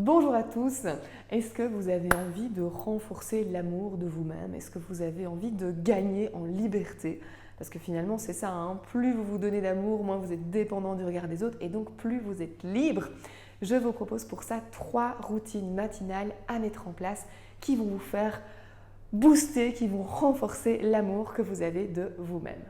Bonjour à tous, est-ce que vous avez envie de renforcer l'amour de vous-même? Est-ce que vous avez envie de gagner en liberté? Parce que finalement c'est ça, hein, plus vous vous donnez d'amour, moins vous êtes dépendant du regard des autres et donc plus vous êtes libre. Je vous propose pour ça 3 routines matinales à mettre en place qui vont vous faire booster, qui vont renforcer l'amour que vous avez de vous-même.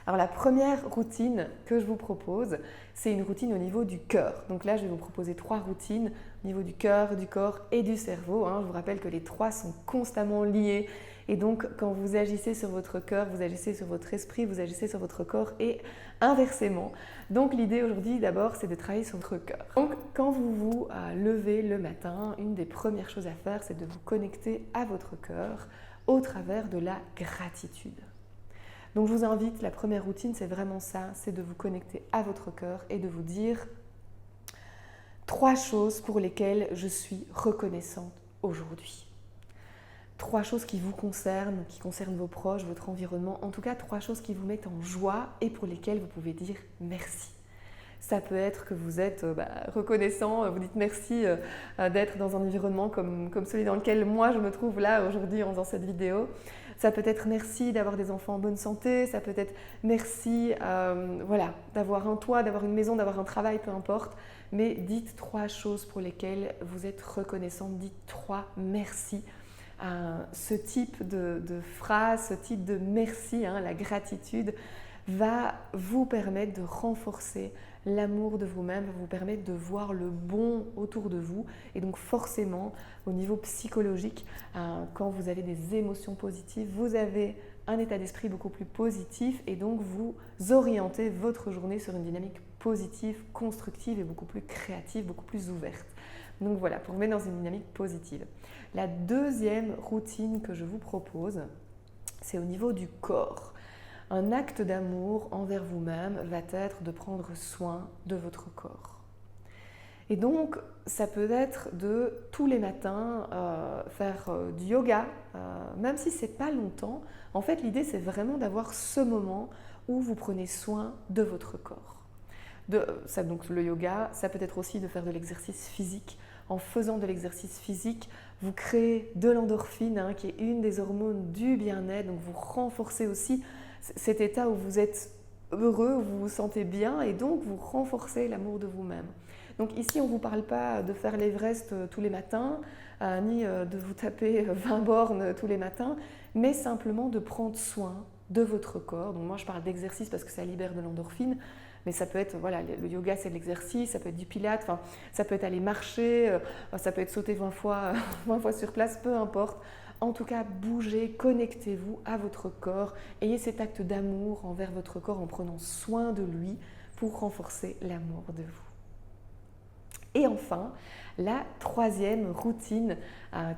Alors la première routine que je vous propose, c'est une routine au niveau du cœur. Donc là, je vais vous proposer 3 routines au niveau du cœur, du corps et du cerveau. Je vous rappelle que les 3 sont constamment liés. Et donc, quand vous agissez sur votre cœur, vous agissez sur votre esprit, vous agissez sur votre corps et inversement. Donc l'idée aujourd'hui, d'abord, c'est de travailler sur votre cœur. Donc quand vous vous levez le matin, une des premières choses à faire, c'est de vous connecter à votre cœur au travers de la gratitude. Donc je vous invite, la première routine, c'est vraiment ça, c'est de vous connecter à votre cœur et de vous dire 3 choses pour lesquelles je suis reconnaissante aujourd'hui. 3 choses qui vous concernent, qui concernent vos proches, votre environnement, en tout cas 3 choses qui vous mettent en joie et pour lesquelles vous pouvez dire merci. Ça peut être que vous êtes reconnaissant, vous dites merci d'être dans un environnement comme celui dans lequel moi je me trouve là aujourd'hui en faisant cette vidéo. Ça peut être merci d'avoir des enfants en bonne santé, ça peut être merci d'avoir un toit, d'avoir une maison, d'avoir un travail, peu importe. Mais dites 3 choses pour lesquelles vous êtes reconnaissant, dites 3 merci. Ce type de phrase, ce type de merci, la gratitude, va vous permettre de renforcer l'amour de vous-même, va vous permettre de voir le bon autour de vous. Et donc forcément, au niveau psychologique, quand vous avez des émotions positives, vous avez un état d'esprit beaucoup plus positif et donc vous orientez votre journée sur une dynamique positive, constructive et beaucoup plus créative, beaucoup plus ouverte. Donc voilà, pour vous mettre dans une dynamique positive. La deuxième routine que je vous propose, c'est au niveau du corps. Un acte d'amour envers vous-même va être de prendre soin de votre corps. Et donc, ça peut être de tous les matins faire du yoga, même si ce n'est pas longtemps. En fait, l'idée, c'est vraiment d'avoir ce moment où vous prenez soin de votre corps. Donc, le yoga, ça peut être aussi de faire de l'exercice physique. En faisant de l'exercice physique, vous créez de l'endorphine, qui est une des hormones du bien-être. Donc, vous renforcez aussi cet état où vous êtes heureux, où vous vous sentez bien et donc vous renforcez l'amour de vous-même. Donc ici, on ne vous parle pas de faire l'Everest tous les matins, ni de vous taper 20 bornes tous les matins, mais simplement de prendre soin de votre corps. Donc moi, je parle d'exercice parce que ça libère de l'endorphine, mais ça peut être, le yoga, c'est de l'exercice, ça peut être du pilates, ça peut être aller marcher, ça peut être sauter 20 fois sur place, peu importe. En tout cas, bougez, connectez-vous à votre corps, ayez cet acte d'amour envers votre corps en prenant soin de lui pour renforcer l'amour de vous. Et enfin, la troisième routine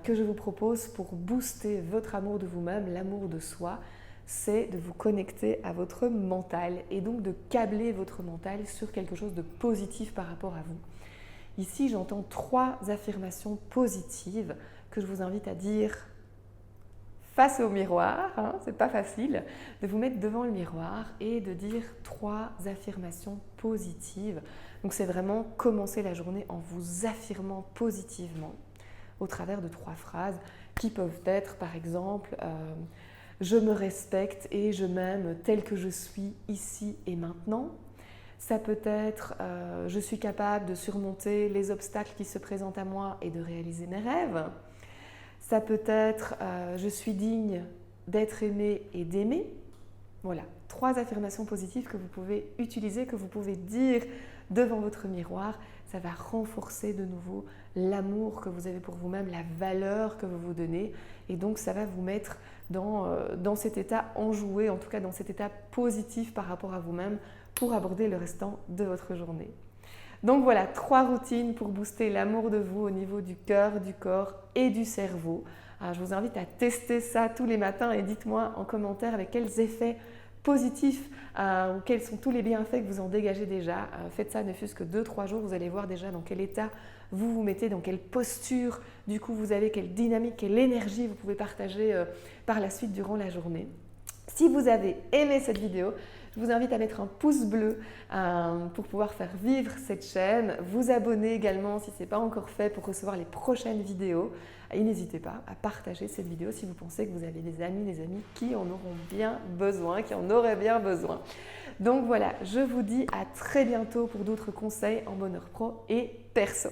que je vous propose pour booster votre amour de vous-même, l'amour de soi, c'est de vous connecter à votre mental et donc de câbler votre mental sur quelque chose de positif par rapport à vous. Ici, j'entends 3 affirmations positives que je vous invite à dire face au miroir, c'est pas facile, de vous mettre devant le miroir et de dire 3 affirmations positives. Donc c'est vraiment commencer la journée en vous affirmant positivement au travers de 3 phrases qui peuvent être par exemple je me respecte et je m'aime tel que je suis ici et maintenant. Ça peut être je suis capable de surmonter les obstacles qui se présentent à moi et de réaliser mes rêves. Ça peut être je suis digne d'être aimé et d'aimer. Voilà, 3 affirmations positives que vous pouvez utiliser, que vous pouvez dire devant votre miroir. Ça va renforcer de nouveau l'amour que vous avez pour vous-même, la valeur que vous vous donnez. Et donc, ça va vous mettre dans cet état enjoué, en tout cas dans cet état positif par rapport à vous-même pour aborder le restant de votre journée. Donc voilà, 3 routines pour booster l'amour de vous au niveau du cœur, du corps et du cerveau. Je vous invite à tester ça tous les matins et dites-moi en commentaire avec quels effets positifs ou quels sont tous les bienfaits que vous en dégagez déjà. Faites ça ne fût-ce que 2-3 jours, vous allez voir déjà dans quel état vous vous mettez, dans quelle posture du coup vous avez, quelle dynamique, quelle énergie vous pouvez partager par la suite durant la journée. Si vous avez aimé cette vidéo, Je vous invite à mettre un pouce bleu pour pouvoir faire vivre cette chaîne. Vous abonner également si ce n'est pas encore fait pour recevoir les prochaines vidéos. Et n'hésitez pas à partager cette vidéo si vous pensez que vous avez des amis qui en auront bien besoin, qui en auraient bien besoin. Donc voilà, je vous dis à très bientôt pour d'autres conseils en bonheur pro et perso.